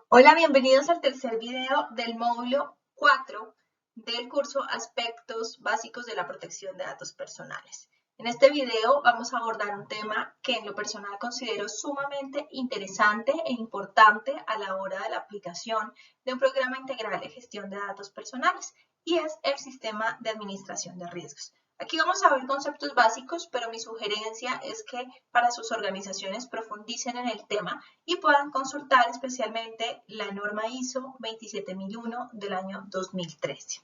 Hola, bienvenidos al tercer video del módulo 4 del curso Aspectos Básicos de la Protección de Datos Personales. En este video vamos a abordar un tema que en lo personal considero sumamente interesante e importante a la hora de la aplicación de un programa integral de gestión de datos personales y es el sistema de administración de riesgos. Aquí vamos a ver conceptos básicos, pero mi sugerencia es que para sus organizaciones profundicen en el tema y puedan consultar especialmente la norma ISO 27001 del año 2013.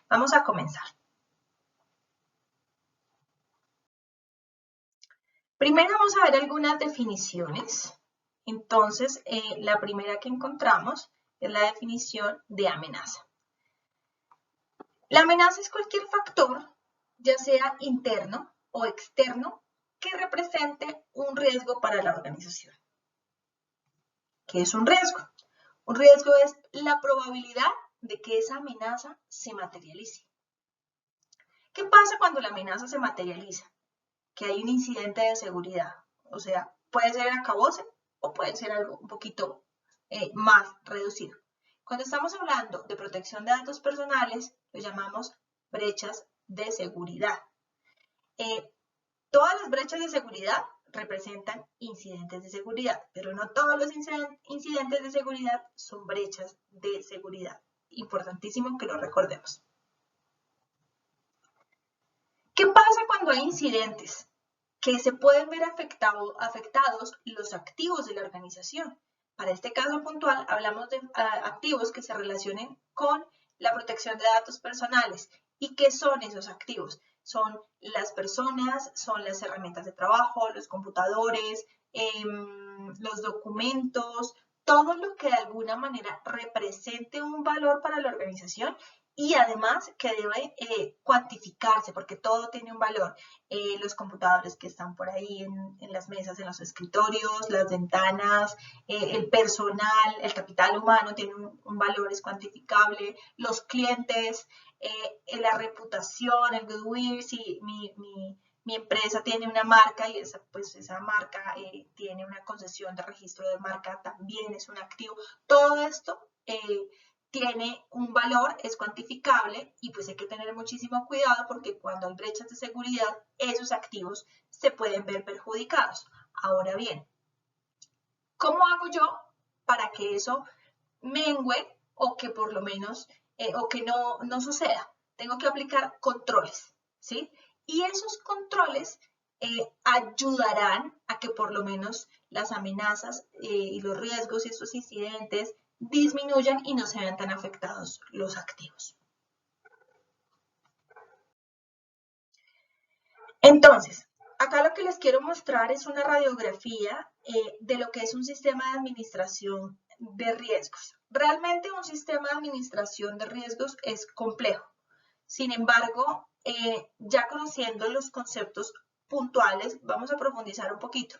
Vamos a comenzar. Primero vamos a ver algunas definiciones. Entonces, la primera que encontramos es la definición de amenaza. La amenaza es cualquier factor, ya sea interno o externo, que represente un riesgo para la organización. ¿Qué es un riesgo? Un riesgo es la probabilidad de que esa amenaza se materialice. ¿Qué pasa cuando la amenaza se materializa? Que hay un incidente de seguridad. O sea, puede ser el acabose o puede ser algo un poquito más reducido. Cuando estamos hablando de protección de datos personales, lo llamamos brechas de seguridad. Todas las brechas de seguridad representan incidentes de seguridad, pero no todos los incidentes de seguridad son brechas de seguridad. Importantísimo que lo recordemos. ¿Qué pasa cuando hay incidentes? Que se pueden ver afectados los activos de la organización. Para este caso puntual, hablamos de activos que se relacionen con la protección de datos personales. ¿Y qué son esos activos? Son las personas, son las herramientas de trabajo, los computadores, los documentos, todo lo que de alguna manera represente un valor para la organización y además que debe cuantificarse porque todo tiene un valor. Los computadores que están por ahí en las mesas, en los escritorios, las ventanas, el personal, el capital humano tiene un valor, es cuantificable, los clientes, la reputación, el goodwill, si mi empresa tiene una marca y esa marca tiene una concesión de registro de marca, también es un activo. Todo esto tiene un valor, es cuantificable y pues hay que tener muchísimo cuidado porque cuando hay brechas de seguridad, esos activos se pueden ver perjudicados. Ahora bien, ¿cómo hago yo para que eso mengue o que por lo menos, o que no suceda? Tengo que aplicar controles, ¿sí? Y esos controles ayudarán a que por lo menos las amenazas y los riesgos y estos incidentes disminuyan y no se vean tan afectados los activos. Entonces, acá lo que les quiero mostrar es una radiografía de lo que es un sistema de administración de riesgos. Realmente un sistema de administración de riesgos es complejo. Sin embargo, ya conociendo los conceptos puntuales, vamos a profundizar un poquito.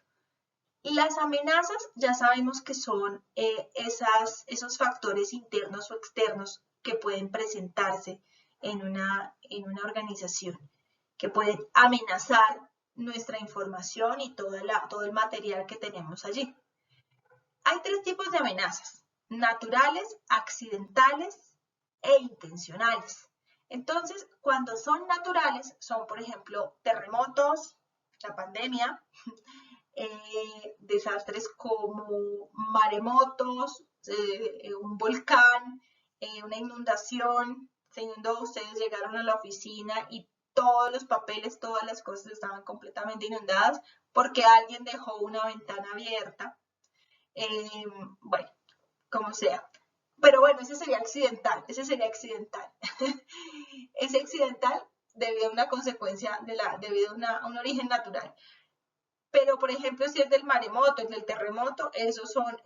Las amenazas ya sabemos que son esos factores internos o externos que pueden presentarse en una organización, que pueden amenazar nuestra información y todo el material que tenemos allí. Hay tres tipos de amenazas: naturales, accidentales e intencionales. Entonces, cuando son naturales, son, por ejemplo, terremotos, la pandemia, desastres como maremotos, un volcán, una inundación. Se inundó, ustedes llegaron a la oficina y todos los papeles, todas las cosas estaban completamente inundadas porque alguien dejó una ventana abierta. Bueno, como sea. Pero bueno, ese sería accidental. Ese accidental debido a una consecuencia, debido a un origen natural. Pero, por ejemplo, si es del maremoto, el del terremoto, esos son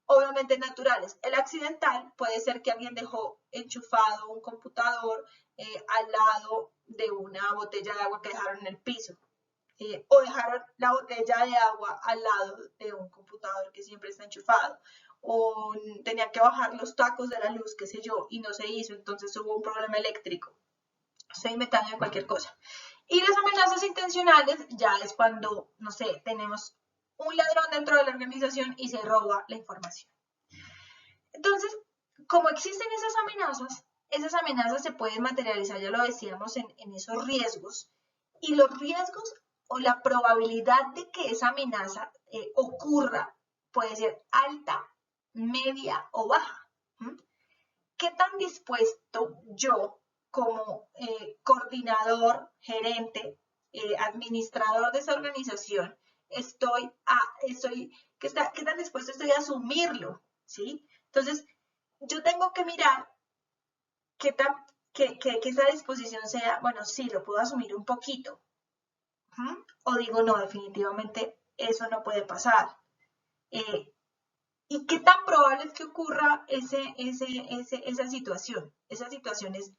obviamente naturales. El accidental puede ser que alguien dejó enchufado un computador al lado de una botella de agua que dejaron en el piso. O dejaron la botella de agua al lado de un computador que siempre está enchufado. O tenía que bajar los tacos de la luz, qué sé yo, y no se hizo, entonces hubo un problema eléctrico. Estoy inventando cualquier cosa. Y las amenazas intencionales ya es cuando, no sé, tenemos un ladrón dentro de la organización y se roba la información. Entonces, como existen esas amenazas se pueden materializar, ya lo decíamos, en esos riesgos. Y los riesgos o la probabilidad de que esa amenaza ocurra puede ser alta, media o baja. ¿Qué tan dispuesto yo como coordinador, gerente, administrador de esa organización, qué tan dispuesto estoy a asumirlo? ¿Sí? Entonces, yo tengo que mirar que esa disposición sea, bueno, sí, lo puedo asumir un poquito. O digo, no, definitivamente eso no puede pasar. ¿Y qué tan probable es que ocurra esa situación? Esa situación es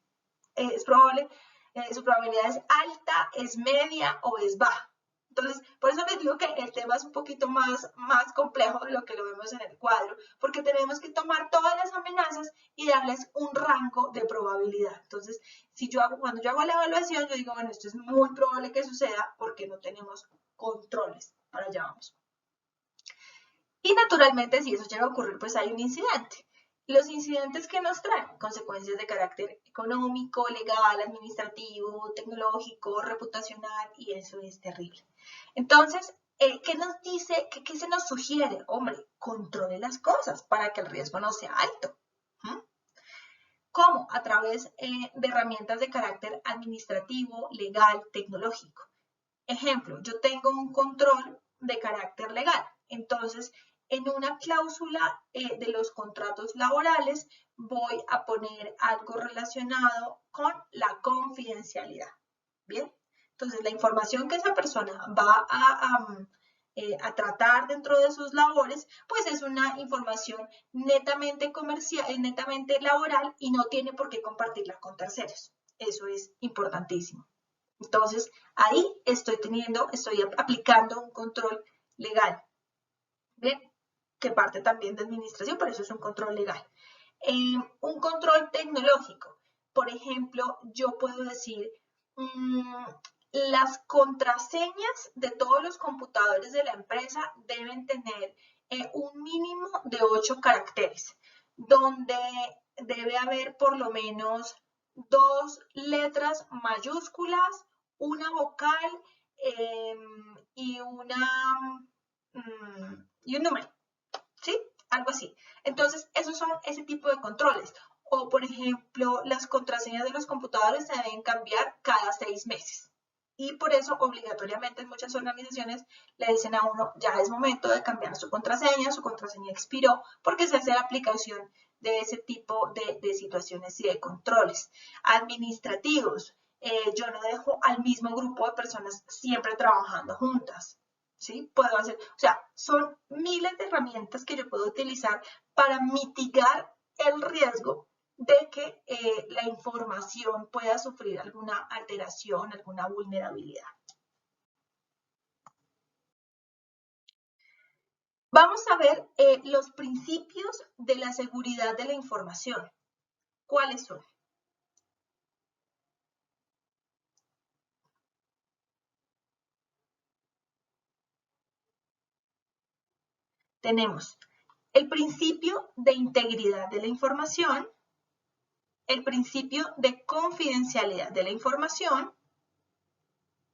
probable, su probabilidad es alta, es media o es baja. Entonces, por eso les digo que el tema es un poquito más complejo de lo que lo vemos en el cuadro, porque tenemos que tomar todas las amenazas y darles un rango de probabilidad. Entonces, cuando yo hago la evaluación, yo digo, bueno, esto es muy probable que suceda porque no tenemos controles. Para allá vamos. Y naturalmente, si eso llega a ocurrir, pues hay un incidente. Los incidentes que nos traen consecuencias de carácter económico, legal, administrativo, tecnológico, reputacional, y eso es terrible. Entonces, ¿qué nos dice, qué se nos sugiere? Hombre, controle las cosas para que el riesgo no sea alto. ¿Cómo? A través de herramientas de carácter administrativo, legal, tecnológico. Ejemplo, yo tengo un control de carácter legal. Entonces, en una cláusula de los contratos laborales voy a poner algo relacionado con la confidencialidad. ¿Bien? Entonces, la información que esa persona va a tratar dentro de sus labores, pues es una información netamente comercial, netamente laboral y no tiene por qué compartirla con terceros. Eso es importantísimo. Entonces, ahí estoy aplicando un control legal. ¿Bien? Que parte también de administración, pero eso es un control legal. Un control tecnológico. Por ejemplo, yo puedo decir, las contraseñas de todos los computadores de la empresa deben tener un mínimo de 8 caracteres, donde debe haber por lo menos 2 letras mayúsculas, una vocal y un número, ¿sí? Algo así. Entonces, esos son ese tipo de controles. O, por ejemplo, las contraseñas de los computadores se deben cambiar cada 6 meses. Y por eso, obligatoriamente, en muchas organizaciones le dicen a uno, ya es momento de cambiar su contraseña expiró, porque se hace la aplicación de ese tipo de situaciones y de controles. Administrativos. Yo no dejo al mismo grupo de personas siempre trabajando juntas. ¿Sí? Puedo hacer, o sea, son miles de herramientas que yo puedo utilizar para mitigar el riesgo de que la información pueda sufrir alguna alteración, alguna vulnerabilidad. Vamos a ver los principios de la seguridad de la información. ¿Cuáles son? Tenemos el principio de integridad de la información, el principio de confidencialidad de la información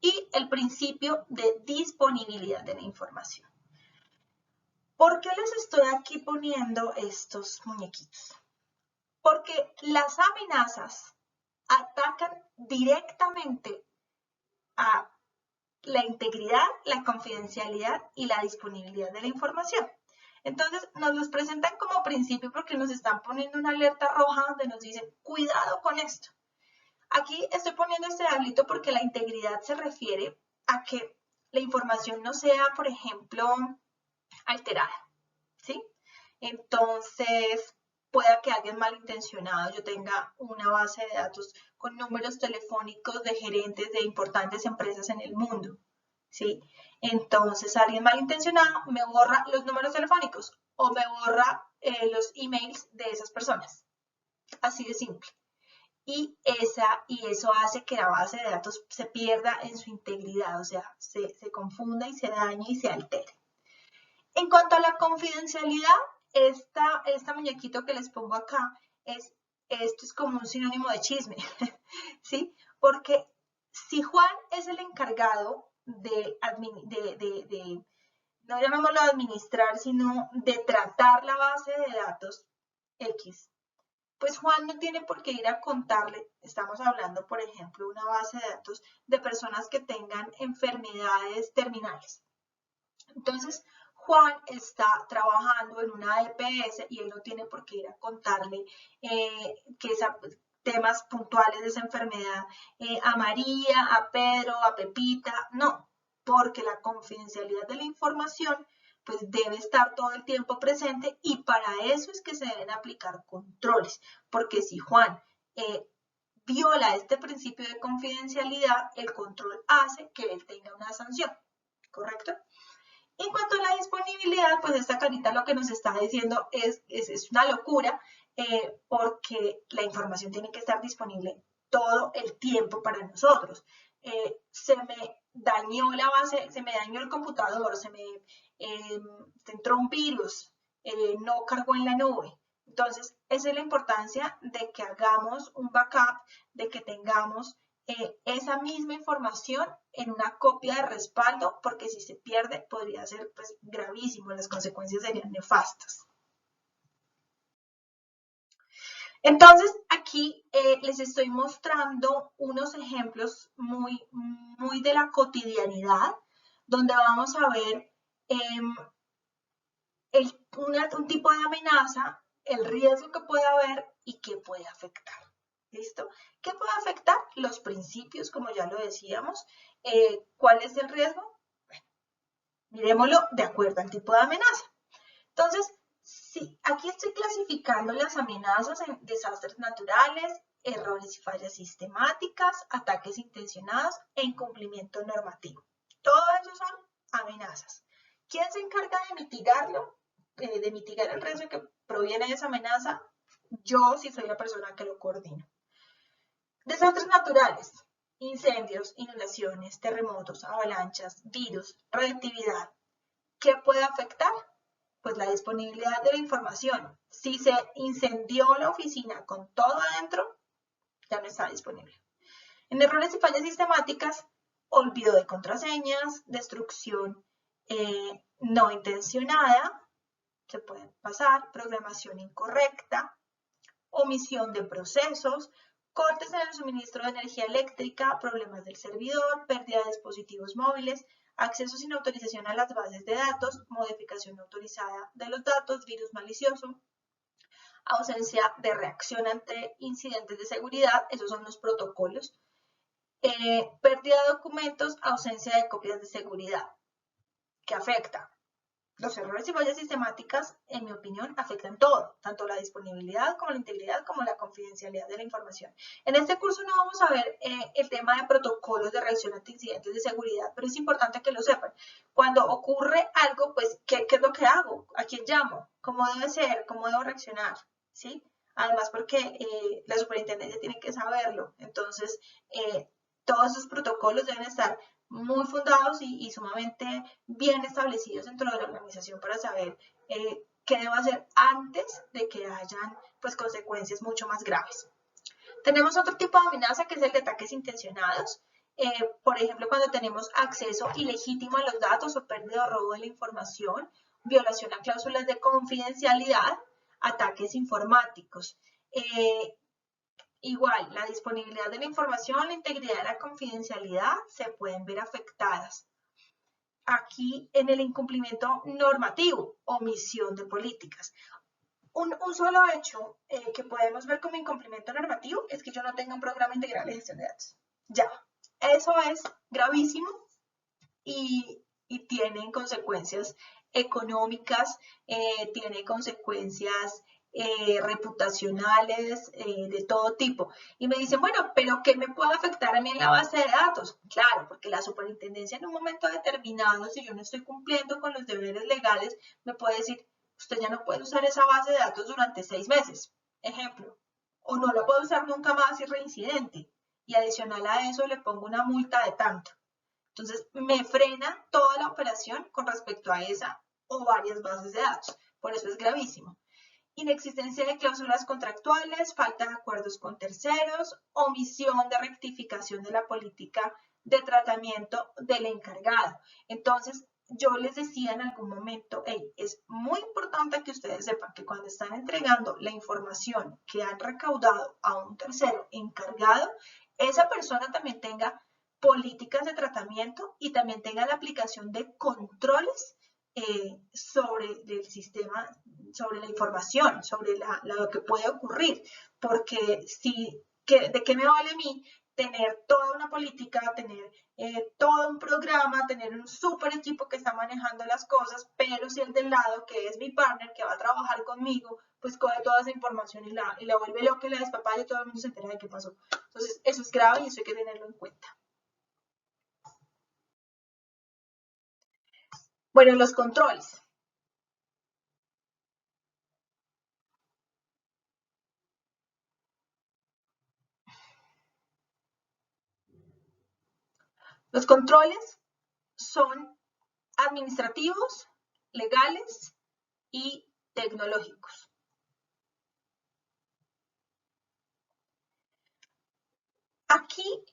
y el principio de disponibilidad de la información. ¿Por qué les estoy aquí poniendo estos muñequitos? Porque las amenazas atacan directamente a la integridad, la confidencialidad y la disponibilidad de la información. Entonces, nos los presentan como principio porque nos están poniendo una alerta roja donde nos dicen, cuidado con esto. Aquí estoy poniendo este diablito porque la integridad se refiere a que la información no sea, por ejemplo, alterada, ¿sí? Entonces, pueda que alguien malintencionado yo tenga una base de datos con números telefónicos de gerentes de importantes empresas en el mundo, ¿sí? Entonces, alguien malintencionado me borra los números telefónicos o me borra los emails de esas personas. Así de simple. Y eso hace que la base de datos se pierda en su integridad, o sea, se confunda y se dañe y se altere. En cuanto a la confidencialidad, esta muñequito que les pongo acá, esto es como un sinónimo de chisme, ¿sí? Porque si Juan es el encargado no llamémoslo administrar, sino de tratar la base de datos X, pues Juan no tiene por qué ir a contarle, estamos hablando, por ejemplo, una base de datos de personas que tengan enfermedades terminales. Entonces, Juan está trabajando en una EPS y él no tiene por qué ir a contarle temas puntuales de esa enfermedad a María, a Pedro, a Pepita, no, porque la confidencialidad de la información pues debe estar todo el tiempo presente y para eso es que se deben aplicar controles, porque si Juan viola este principio de confidencialidad, el control hace que él tenga una sanción, ¿correcto? En cuanto a la disponibilidad, pues esta carita lo que nos está diciendo es una locura porque la información tiene que estar disponible todo el tiempo para nosotros. Se me dañó la base, se me dañó el computador, se me entró un virus, no cargó en la nube. Entonces, esa es la importancia de que hagamos un backup, de que tengamos esa misma información en una copia de respaldo, porque si se pierde podría ser pues, gravísimo, las consecuencias serían nefastas. Entonces, aquí les estoy mostrando unos ejemplos muy de la donde vamos a ver un tipo de amenaza, el riesgo que puede haber y qué puede afectar. ¿Listo? ¿Qué puede afectar? Los principios, como ya lo decíamos. ¿Cuál es el riesgo? Bueno, miremoslo de acuerdo al tipo de amenaza. Entonces, sí, aquí estoy clasificando las amenazas en desastres naturales, errores y fallas sistemáticas, ataques intencionados e incumplimiento normativo. Todo eso son amenazas. ¿Quién se encarga de mitigarlo? De mitigar el riesgo que proviene de esa amenaza? Yo, si soy la persona que lo coordina. Desastres naturales, incendios, inundaciones, terremotos, avalanchas, virus, radiactividad. ¿Qué puede afectar? Pues la disponibilidad de la información. Si se incendió la oficina con todo adentro, ya no está disponible. En errores y fallas sistemáticas, olvido de contraseñas, destrucción no intencionada, se puede pasar, programación incorrecta, omisión de procesos, cortes en el suministro de energía eléctrica, problemas del servidor, pérdida de dispositivos móviles, acceso sin autorización a las bases de datos, modificación no autorizada de los datos, virus malicioso, ausencia de reacción ante incidentes de seguridad, esos son los protocolos, pérdida de documentos, ausencia de copias de seguridad, que afecta. Los errores y fallas sistemáticas, en mi opinión, afectan todo, tanto la disponibilidad como la integridad como la confidencialidad de la información. En este curso no vamos a ver el tema de protocolos de reacción ante incidentes de seguridad, pero es importante que lo sepan. Cuando ocurre algo, pues, ¿qué es lo que hago? ¿A quién llamo? ¿Cómo debe ser? ¿Cómo debo reaccionar? ¿Sí? Además, porque la superintendencia tiene que saberlo. Entonces, todos esos protocolos deben estar muy fundados y sumamente bien establecidos dentro de la organización para saber qué debo hacer antes de que hayan pues, consecuencias mucho más graves. Tenemos otro tipo de amenaza que es el de ataques intencionados. Por ejemplo, cuando tenemos acceso ilegítimo a los datos o pérdida o robo de la información, violación a cláusulas de confidencialidad, ataques informáticos. Igual, la disponibilidad de la información, la integridad y la confidencialidad se pueden ver afectadas. Aquí en el incumplimiento normativo, omisión de políticas. Un solo hecho que podemos ver como incumplimiento normativo es que yo no tenga un programa integral de gestión de datos. Ya, eso es gravísimo y tiene consecuencias económicas, tiene consecuencias reputacionales, de todo tipo. Y me dicen, bueno, pero ¿qué me puede afectar a mí en la base de datos? Claro, porque la superintendencia en un momento determinado, si yo no estoy cumpliendo con los deberes legales, me puede decir, usted ya no puede usar esa base de datos durante 6 meses, ejemplo, o no la puede usar nunca más si es reincidente. Y adicional a eso le pongo una multa de tanto. Entonces, me frena toda la operación con respecto a esa o varias bases de datos. Por eso es gravísimo. Inexistencia de cláusulas contractuales, falta de acuerdos con terceros, omisión de rectificación de la política de tratamiento del encargado. Entonces, yo les decía en algún momento, hey, es muy importante que ustedes sepan que cuando están entregando la información que han recaudado a un tercero encargado, esa persona también tenga políticas de tratamiento y también tenga la aplicación de controles sobre el sistema, sobre la información, sobre lo que puede ocurrir, porque ¿de qué me vale a mí tener toda una política, tener todo un programa, tener un súper equipo que está manejando las cosas, pero si el del lado, que es mi partner, que va a trabajar conmigo, pues coge toda esa información y la vuelve loca y la despapalla y todo el mundo se entera de qué pasó? Entonces, eso es grave y eso hay que tenerlo en cuenta. Bueno, los controles. Los controles son administrativos, legales y tecnológicos. Aquí,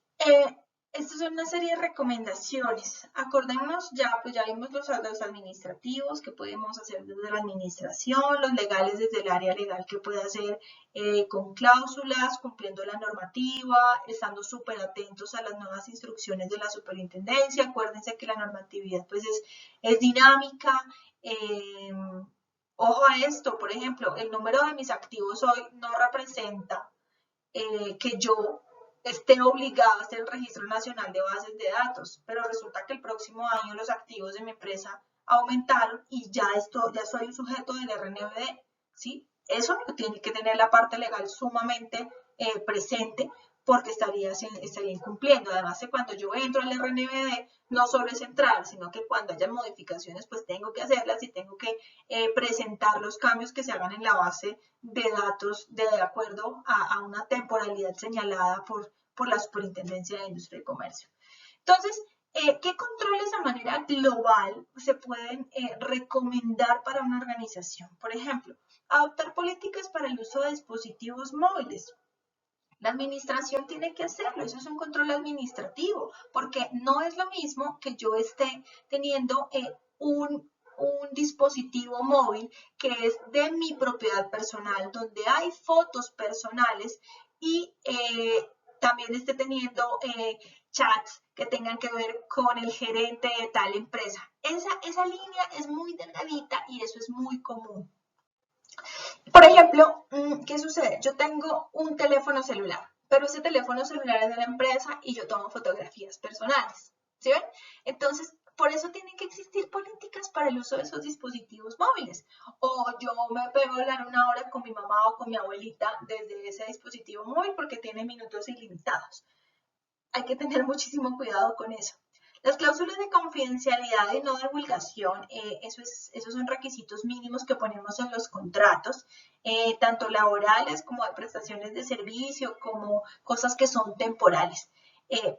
estas son una serie de recomendaciones. Acordémonos pues ya vimos los administrativos que podemos hacer desde la administración, los legales desde el área legal que puede hacer con cláusulas, cumpliendo la normativa, estando súper atentos a las nuevas instrucciones de la superintendencia. Acuérdense que la normatividad pues es dinámica. Ojo a esto, por ejemplo, el número de mis activos hoy no representa que yo esté obligado a hacer el Registro Nacional de Bases de Datos, pero resulta que el próximo año los activos de mi empresa aumentaron y ya soy un sujeto del RNBD, ¿sí? Eso tiene que tener la parte legal sumamente presente porque estaría incumpliendo. Además, cuando yo entro al RNBD, no solo es entrar, sino que cuando haya modificaciones, pues tengo que hacerlas y tengo que presentar los cambios que se hagan en la base de datos de acuerdo a una temporalidad señalada por la Superintendencia de Industria y Comercio. Entonces, ¿qué controles de manera global se pueden recomendar para una organización? Por ejemplo, adoptar políticas para el uso de dispositivos móviles. La administración tiene que hacerlo, eso es un control administrativo, porque no es lo mismo que yo esté teniendo un dispositivo móvil que es de mi propiedad personal, donde hay fotos personales y también esté teniendo chats que tengan que ver con el gerente de tal empresa. Esa línea es muy delgadita y eso es muy común. Por ejemplo, ¿qué sucede? Yo tengo un teléfono celular, pero ese teléfono celular es de la empresa y yo tomo fotografías personales, ¿sí ven? Entonces, por eso tienen que existir políticas para el uso de esos dispositivos móviles. O yo me pego a hablar una hora con mi mamá o con mi abuelita desde ese dispositivo móvil porque tiene minutos ilimitados. Hay que tener muchísimo cuidado con eso. Las cláusulas de confidencialidad y no divulgación, esos son requisitos mínimos que ponemos en los contratos, tanto laborales como de prestaciones de servicio, como cosas que son temporales.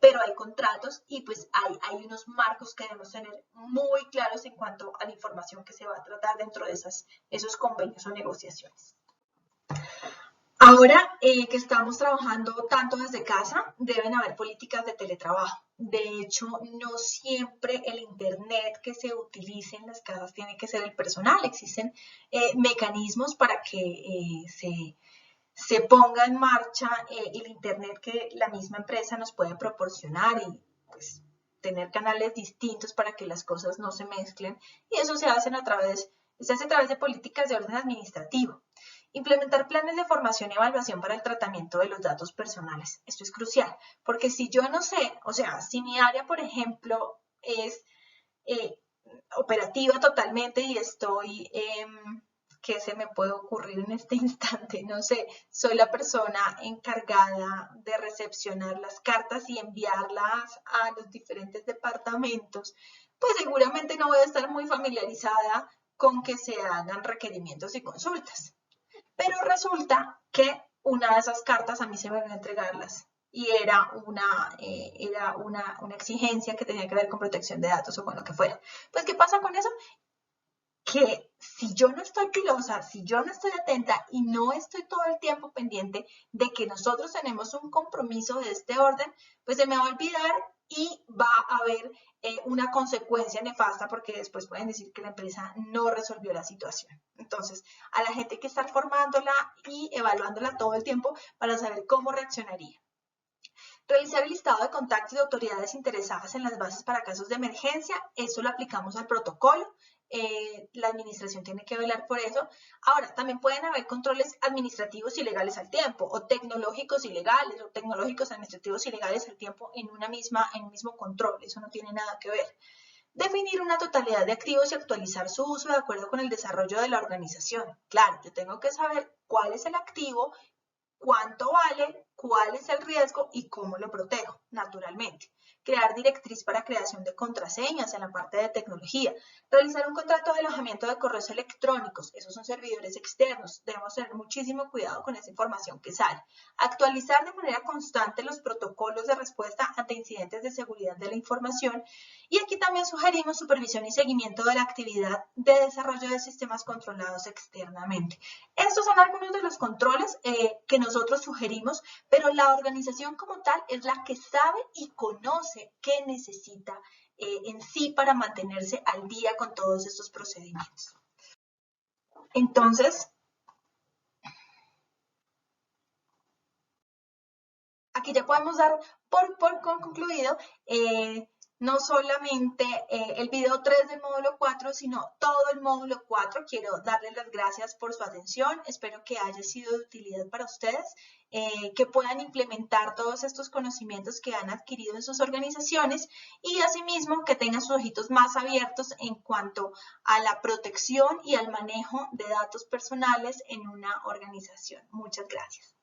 Pero hay contratos y pues hay unos marcos que debemos tener muy claros en cuanto a la información que se va a tratar dentro de esos convenios o negociaciones. Ahora que estamos trabajando tanto desde casa, deben haber políticas de teletrabajo. De hecho, no siempre el Internet que se utilice en las casas tiene que ser el personal. Existen mecanismos para que se ponga en marcha el Internet que la misma empresa nos puede proporcionar y pues tener canales distintos para que las cosas no se mezclen. Y eso se hace a través de políticas de orden administrativo. Implementar planes de formación y evaluación para el tratamiento de los datos personales. Esto es crucial, porque si yo no sé, o sea, si mi área, por ejemplo, es operativa totalmente y estoy, ¿qué se me puede ocurrir en este instante? No sé, soy la persona encargada de recepcionar las cartas y enviarlas a los diferentes departamentos, pues seguramente no voy a estar muy familiarizada con que se hagan requerimientos y consultas. Pero resulta que una de esas cartas a mí se me olvidó entregarlas y era una exigencia que tenía que ver con protección de datos o con lo que fuera. Pues, ¿qué pasa con eso? que si yo no estoy pilosa, si yo no estoy atenta y no estoy todo el tiempo pendiente de que nosotros tenemos un compromiso de este orden, pues se me va a olvidar y va a haber una consecuencia nefasta porque después pueden decir que la empresa no resolvió la situación. Entonces, a la gente hay que estar formándola y evaluándola todo el tiempo para saber cómo reaccionaría. Realizar el listado de contactos de autoridades interesadas en las bases para casos de emergencia, eso lo aplicamos al protocolo. La administración tiene que velar por eso. Ahora, también pueden haber controles administrativos y legales al tiempo, o tecnológicos y legales, o tecnológicos administrativos y legales al tiempo en un mismo control. Eso no tiene nada que ver. Definir una totalidad de activos y actualizar su uso de acuerdo con el desarrollo de la organización. Claro, yo tengo que saber cuál es el activo, cuánto vale, cuál es el riesgo y cómo lo protejo, naturalmente. Crear directriz para creación de contraseñas en la parte de tecnología. Realizar un contrato de alojamiento de correos electrónicos. Esos son servidores externos. Debemos tener muchísimo cuidado con esa información que sale. Actualizar de manera constante los protocolos de respuesta ante incidentes de seguridad de la información. Y aquí también sugerimos supervisión y seguimiento de la actividad de desarrollo de sistemas controlados externamente. Estos son algunos de los controles que nosotros sugerimos, pero la organización como tal es la que sabe y conoce qué necesita en sí para mantenerse al día con todos estos procedimientos. Entonces, aquí ya podemos dar por concluido no solamente el video 3 del módulo 4, sino todo el módulo 4. Quiero darles las gracias por su atención. Espero que haya sido de utilidad para ustedes, que puedan implementar todos estos conocimientos que han adquirido en sus organizaciones y asimismo que tengan sus ojitos más abiertos en cuanto a la protección y al manejo de datos personales en una organización. Muchas gracias.